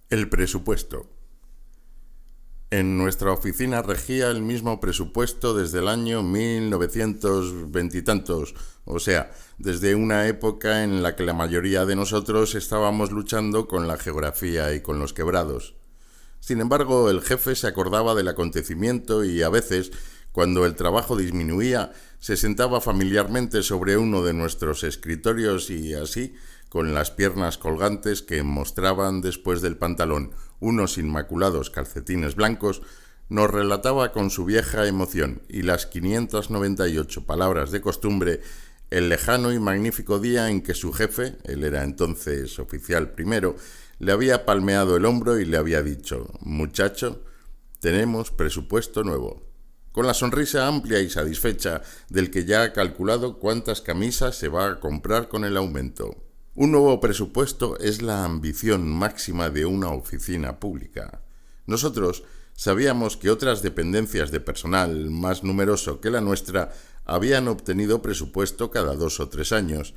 El presupuesto. En nuestra oficina regía el mismo presupuesto desde el año 1920 y tantos, o sea, desde una época en la que la mayoría de nosotros estábamos luchando con la geografía y con los quebrados. Sin embargo, el jefe se acordaba del acontecimiento y a veces, cuando el trabajo disminuía, se sentaba familiarmente sobre uno de nuestros escritorios y así, con las piernas colgantes que mostraban después del pantalón unos inmaculados calcetines blancos, nos relataba con su vieja emoción y las 598 palabras de costumbre el lejano y magnífico día en que su jefe, él era entonces oficial primero, le había palmeado el hombro y le había dicho: «Muchacho, tenemos presupuesto nuevo», con la sonrisa amplia y satisfecha del que ya ha calculado cuántas camisas se va a comprar con el aumento. Un nuevo presupuesto es la ambición máxima de una oficina pública. Nosotros sabíamos que otras dependencias de personal más numeroso que la nuestra habían obtenido presupuesto cada 2 o 3 años,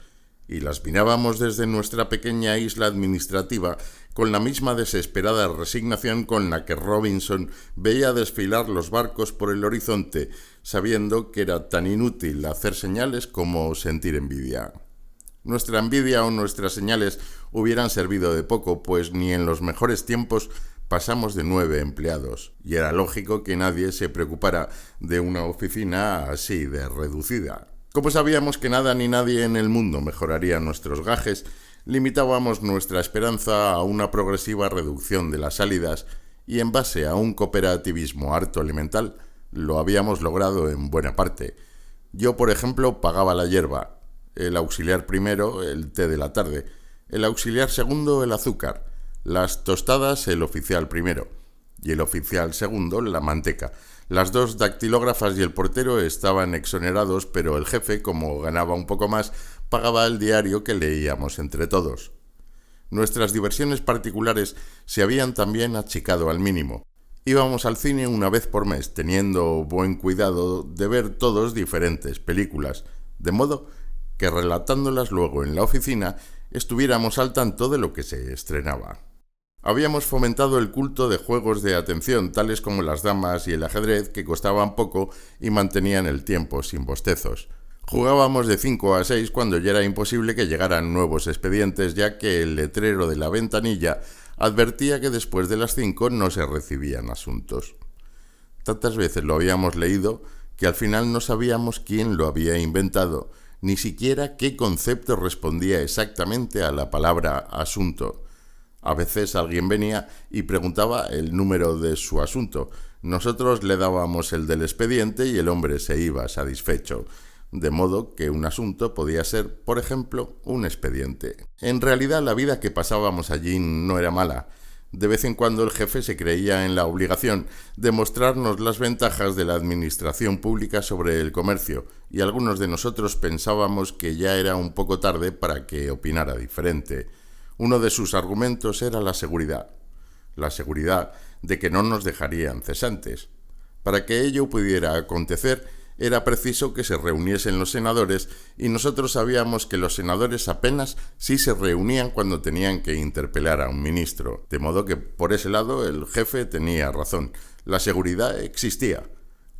y las mirábamos desde nuestra pequeña isla administrativa con la misma desesperada resignación con la que Robinson veía desfilar los barcos por el horizonte, sabiendo que era tan inútil hacer señales como sentir envidia. Nuestra envidia o nuestras señales hubieran servido de poco, pues ni en los mejores tiempos pasamos de 9 empleados, y era lógico que nadie se preocupara de una oficina así de reducida. Como sabíamos que nada ni nadie en el mundo mejoraría nuestros gajes, limitábamos nuestra esperanza a una progresiva reducción de las salidas y en base a un cooperativismo harto elemental lo habíamos logrado en buena parte. Yo, por ejemplo, pagaba la hierba, el auxiliar primero el té de la tarde, el auxiliar segundo el azúcar, las tostadas el oficial primero y el oficial segundo la manteca. Las 2 dactilógrafas y el portero estaban exonerados, pero el jefe, como ganaba un poco más, pagaba el diario que leíamos entre todos. Nuestras diversiones particulares se habían también achicado al mínimo. Íbamos al cine una vez por mes, teniendo buen cuidado de ver todos diferentes películas, de modo que relatándolas luego en la oficina estuviéramos al tanto de lo que se estrenaba. Habíamos fomentado el culto de juegos de atención, tales como las damas y el ajedrez, que costaban poco y mantenían el tiempo sin bostezos. Jugábamos de 5 a 6 cuando ya era imposible que llegaran nuevos expedientes, ya que el letrero de la ventanilla advertía que después de las 5 no se recibían asuntos. Tantas veces lo habíamos leído que al final no sabíamos quién lo había inventado, ni siquiera qué concepto respondía exactamente a la palabra asunto. A veces alguien venía y preguntaba el número de su asunto. Nosotros le dábamos el del expediente y el hombre se iba satisfecho. De modo que un asunto podía ser, por ejemplo, un expediente. En realidad, la vida que pasábamos allí no era mala. De vez en cuando el jefe se creía en la obligación de mostrarnos las ventajas de la administración pública sobre el comercio, y algunos de nosotros pensábamos que ya era un poco tarde para que opinara diferente. Uno de sus argumentos era la seguridad de que no nos dejarían cesantes. Para que ello pudiera acontecer, era preciso que se reuniesen los senadores, y nosotros sabíamos que los senadores apenas sí se reunían cuando tenían que interpelar a un ministro, de modo que por ese lado el jefe tenía razón. La seguridad existía.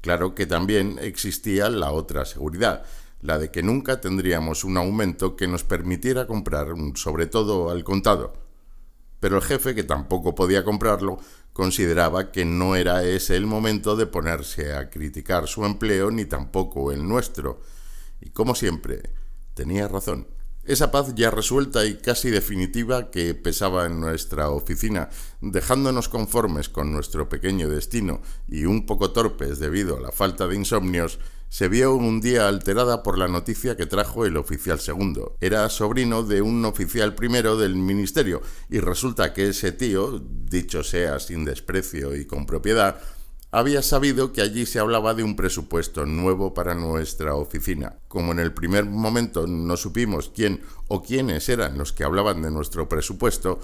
Claro que también existía la otra seguridad, la de que nunca tendríamos un aumento que nos permitiera comprar sobre todo al contado. Pero el jefe, que tampoco podía comprarlo, consideraba que no era ese el momento de ponerse a criticar su empleo ni tampoco el nuestro. Y como siempre, tenía razón. Esa paz ya resuelta y casi definitiva que pesaba en nuestra oficina, dejándonos conformes con nuestro pequeño destino y un poco torpes debido a la falta de insomnios, se vio un día alterada por la noticia que trajo el oficial segundo. Era sobrino de un oficial primero del ministerio, y resulta que ese tío, dicho sea sin desprecio y con propiedad, había sabido que allí se hablaba de un presupuesto nuevo para nuestra oficina. Como en el primer momento no supimos quién o quiénes eran los que hablaban de nuestro presupuesto,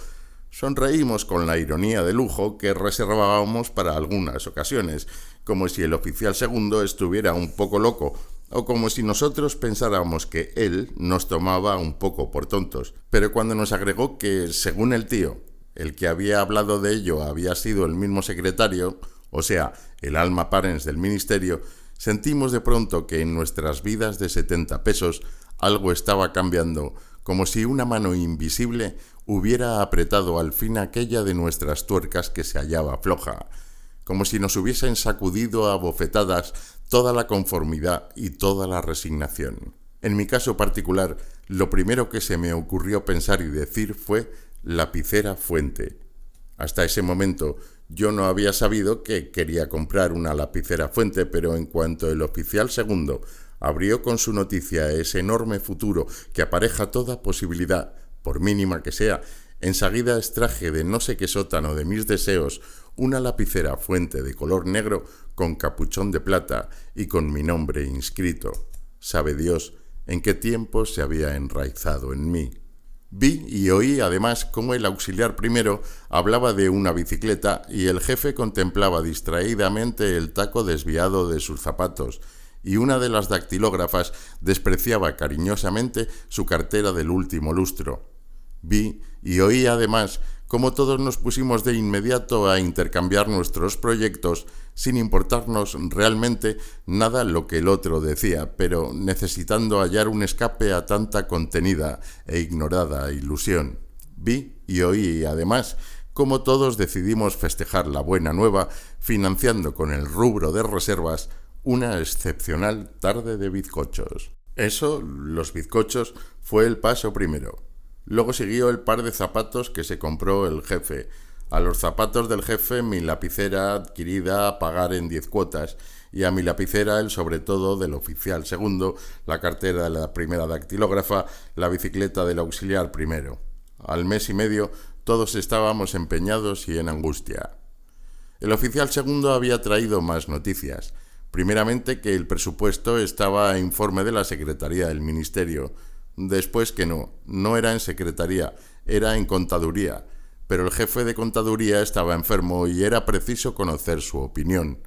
sonreímos con la ironía de lujo que reservábamos para algunas ocasiones, como si el oficial segundo estuviera un poco loco, o como si nosotros pensáramos que él nos tomaba un poco por tontos. Pero cuando nos agregó que, según el tío, el que había hablado de ello había sido el mismo secretario, o sea, el alma parens del ministerio, sentimos de pronto que en nuestras vidas de 70 pesos algo estaba cambiando, como si una mano invisible hubiera apretado al fin aquella de nuestras tuercas que se hallaba floja, como si nos hubiesen sacudido a bofetadas toda la conformidad y toda la resignación. En mi caso particular, lo primero que se me ocurrió pensar y decir fue lapicera Fuente. Hasta ese momento yo no había sabido que quería comprar una lapicera Fuente, pero en cuanto el oficial segundo abrió con su noticia ese enorme futuro que apareja toda posibilidad, por mínima que sea, enseguida extraje de no sé qué sótano de mis deseos una lapicera Fuente de color negro con capuchón de plata y con mi nombre inscrito. Sabe Dios en qué tiempo se había enraizado en mí. Vi y oí además cómo el auxiliar primero hablaba de una bicicleta y el jefe contemplaba distraídamente el taco desviado de sus zapatos, y una de las dactilógrafas despreciaba cariñosamente su cartera del último lustro. Vi y oí además cómo todos nos pusimos de inmediato a intercambiar nuestros proyectos sin importarnos realmente nada lo que el otro decía, pero necesitando hallar un escape a tanta contenida e ignorada ilusión. Vi y oí además cómo todos decidimos festejar la buena nueva financiando con el rubro de reservas una excepcional tarde de bizcochos. Eso, los bizcochos, fue el paso primero. Luego siguió el par de zapatos que se compró el jefe. A los zapatos del jefe mi lapicera adquirida a pagar en 10 cuotas y a mi lapicera el sobre todo del oficial segundo, la cartera de la primera dactilógrafa, la bicicleta del auxiliar primero. Al mes y medio todos estábamos empeñados y en angustia. El oficial segundo había traído más noticias. Primeramente que el presupuesto estaba a informe de la Secretaría del Ministerio. Después que no era en Secretaría, era en Contaduría. Pero el jefe de Contaduría estaba enfermo y era preciso conocer su opinión.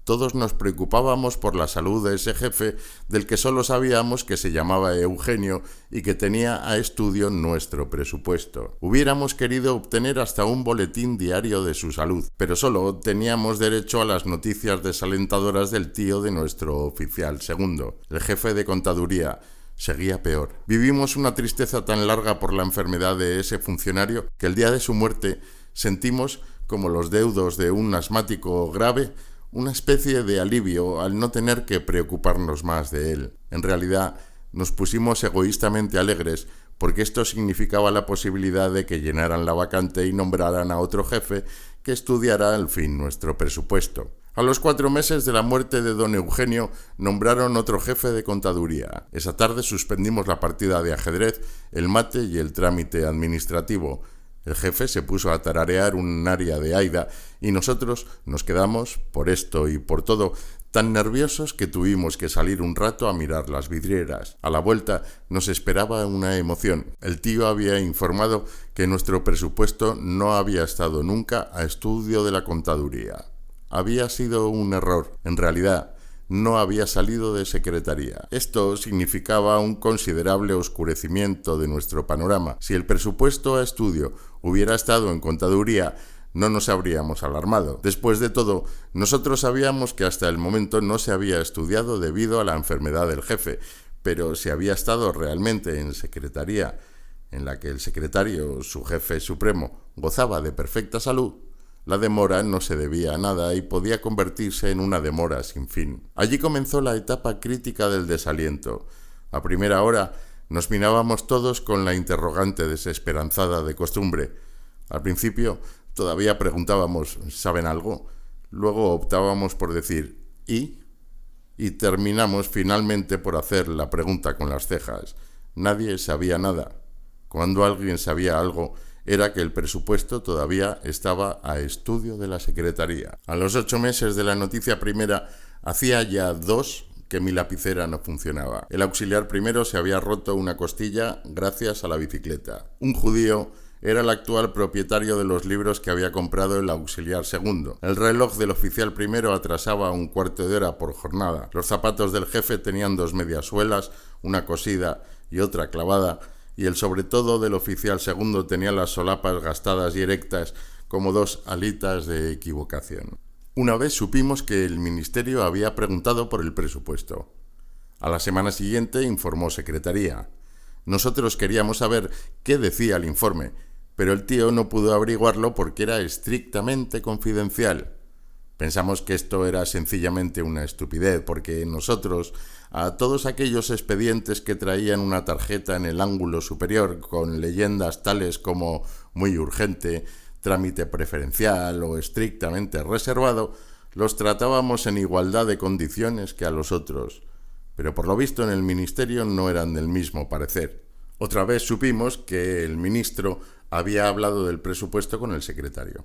Todos nos preocupábamos por la salud de ese jefe, del que solo sabíamos que se llamaba Eugenio y que tenía a estudio nuestro presupuesto. Hubiéramos querido obtener hasta un boletín diario de su salud, pero solo teníamos derecho a las noticias desalentadoras del tío de nuestro oficial segundo, el jefe de Contaduría. Seguía peor. Vivimos una tristeza tan larga por la enfermedad de ese funcionario que el día de su muerte sentimos, como los deudos de un asmático grave, una especie de alivio al no tener que preocuparnos más de él. En realidad, nos pusimos egoístamente alegres porque esto significaba la posibilidad de que llenaran la vacante y nombraran a otro jefe que estudiara al fin nuestro presupuesto. A los 4 meses de la muerte de don Eugenio, nombraron otro jefe de contaduría. Esa tarde suspendimos la partida de ajedrez, el mate y el trámite administrativo. El jefe se puso a tararear un aria de Aida y nosotros nos quedamos, por esto y por todo, tan nerviosos que tuvimos que salir un rato a mirar las vidrieras. A la vuelta nos esperaba una emoción. El tío había informado que nuestro presupuesto no había estado nunca a estudio de la contaduría. Había sido un error. En realidad, no había salido de secretaría. Esto significaba un considerable oscurecimiento de nuestro panorama. Si el presupuesto a estudio hubiera estado en contaduría, no nos habríamos alarmado. Después de todo, nosotros sabíamos que hasta el momento no se había estudiado debido a la enfermedad del jefe, pero si había estado realmente en secretaría, en la que el secretario, su jefe supremo, gozaba de perfecta salud, la demora no se debía a nada y podía convertirse en una demora sin fin. Allí comenzó la etapa crítica del desaliento. A primera hora nos mirábamos todos con la interrogante desesperanzada de costumbre. Al principio todavía preguntábamos ¿saben algo? Luego optábamos por decir ¿y? Y terminamos finalmente por hacer la pregunta con las cejas. Nadie sabía nada. Cuando alguien sabía algo, era que el presupuesto todavía estaba a estudio de la Secretaría. A los 8 meses de la noticia primera, hacía ya 2 que mi lapicera no funcionaba. El auxiliar primero se había roto una costilla gracias a la bicicleta. Un judío era el actual propietario de los libros que había comprado el auxiliar segundo. El reloj del oficial primero atrasaba un cuarto de hora por jornada. Los zapatos del jefe tenían 2 mediasuelas, una cosida y otra clavada, y el sobre todo del oficial segundo tenía las solapas gastadas y erectas como dos alitas de equivocación. Una vez supimos que el ministerio había preguntado por el presupuesto. A la semana siguiente informó Secretaría. Nosotros queríamos saber qué decía el informe, pero el tío no pudo averiguarlo porque era estrictamente confidencial. Pensamos que esto era sencillamente una estupidez, porque nosotros, a todos aquellos expedientes que traían una tarjeta en el ángulo superior con leyendas tales como muy urgente, trámite preferencial o estrictamente reservado, los tratábamos en igualdad de condiciones que a los otros. Pero por lo visto en el ministerio no eran del mismo parecer. Otra vez supimos que el ministro había hablado del presupuesto con el secretario.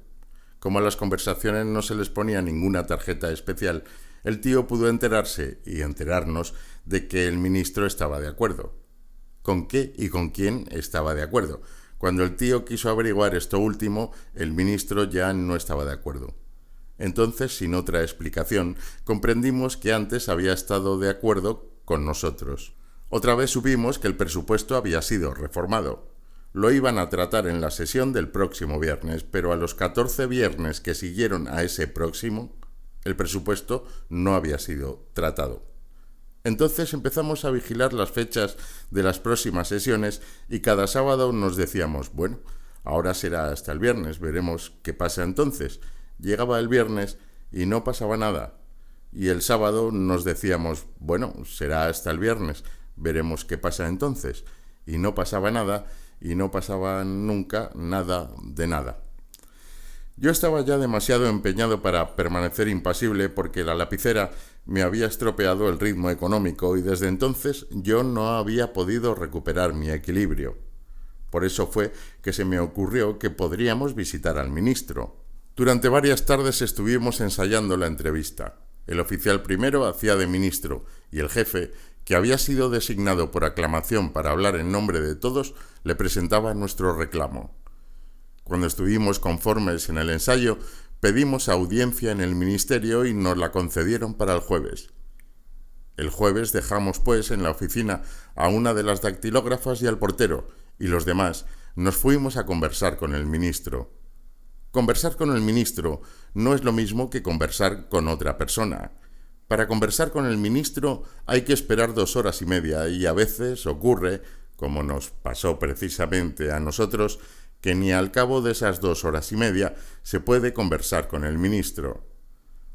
Como a las conversaciones no se les ponía ninguna tarjeta especial, el tío pudo enterarse y enterarnos de que el ministro estaba de acuerdo. ¿Con qué y con quién estaba de acuerdo? Cuando el tío quiso averiguar esto último, el ministro ya no estaba de acuerdo. Entonces, sin otra explicación, comprendimos que antes había estado de acuerdo con nosotros. Otra vez supimos que el presupuesto había sido reformado. Lo iban a tratar en la sesión del próximo viernes, pero a los 14 viernes que siguieron a ese próximo, el presupuesto no había sido tratado. Entonces empezamos a vigilar las fechas de las próximas sesiones y cada sábado nos decíamos, bueno, ahora será hasta el viernes, veremos qué pasa entonces. Llegaba el viernes y no pasaba nada. Y el sábado nos decíamos, bueno, será hasta el viernes, veremos qué pasa entonces. Y no pasaba nada, y no pasaba nunca nada de nada. Yo estaba ya demasiado empeñado para permanecer impasible porque la lapicera me había estropeado el ritmo económico y desde entonces yo no había podido recuperar mi equilibrio. Por eso fue que se me ocurrió que podríamos visitar al ministro. Durante varias tardes estuvimos ensayando la entrevista. El oficial primero hacía de ministro y el jefe, que había sido designado por aclamación para hablar en nombre de todos, le presentaba nuestro reclamo. Cuando estuvimos conformes en el ensayo, pedimos audiencia en el ministerio y nos la concedieron para el jueves. El jueves dejamos pues en la oficina a una de las dactilógrafas y al portero, y los demás nos fuimos a conversar con el ministro. Conversar con el ministro no es lo mismo que conversar con otra persona. Para conversar con el ministro hay que esperar 2 horas y media y a veces ocurre, como nos pasó precisamente a nosotros, que ni al cabo de esas 2 horas y media se puede conversar con el ministro.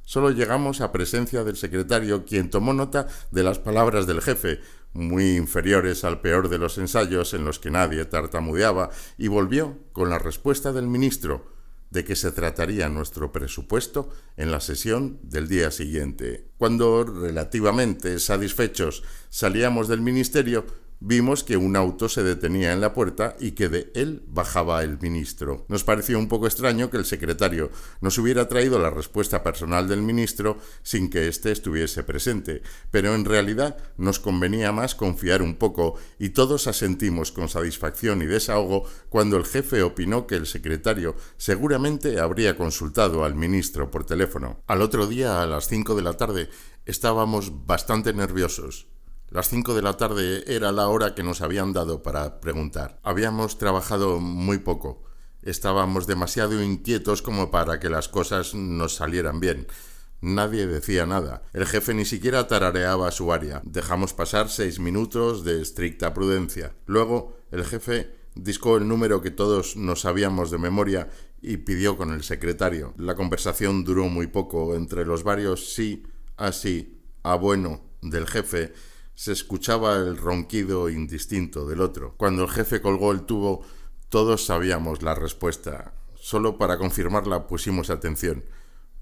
Solo llegamos a presencia del secretario, quien tomó nota de las palabras del jefe, muy inferiores al peor de los ensayos en los que nadie tartamudeaba, y volvió con la respuesta del ministro, de que se trataría nuestro presupuesto en la sesión del día siguiente. Cuando, relativamente satisfechos, salíamos del ministerio, vimos que un auto se detenía en la puerta y que de él bajaba el ministro. Nos pareció un poco extraño que el secretario nos hubiera traído la respuesta personal del ministro sin que éste estuviese presente, pero en realidad nos convenía más confiar un poco y todos asentimos con satisfacción y desahogo cuando el jefe opinó que el secretario seguramente habría consultado al ministro por teléfono. Al otro día, a las 5 de la tarde, estábamos bastante nerviosos. Las 5 de la tarde era la hora que nos habían dado para preguntar. Habíamos trabajado muy poco. Estábamos demasiado inquietos como para que las cosas nos salieran bien. Nadie decía nada. El jefe ni siquiera tarareaba su aria. Dejamos pasar 6 minutos de estricta prudencia. Luego, el jefe discó el número que todos nos sabíamos de memoria y pidió con el secretario. La conversación duró muy poco. Entre los varios sí, así, a bueno del jefe, se escuchaba el ronquido indistinto del otro. Cuando el jefe colgó el tubo, todos sabíamos la respuesta. Solo para confirmarla pusimos atención.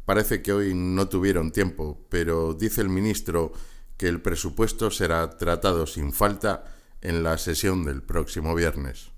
Parece que hoy no tuvieron tiempo, pero dice el ministro que el presupuesto será tratado sin falta en la sesión del próximo viernes.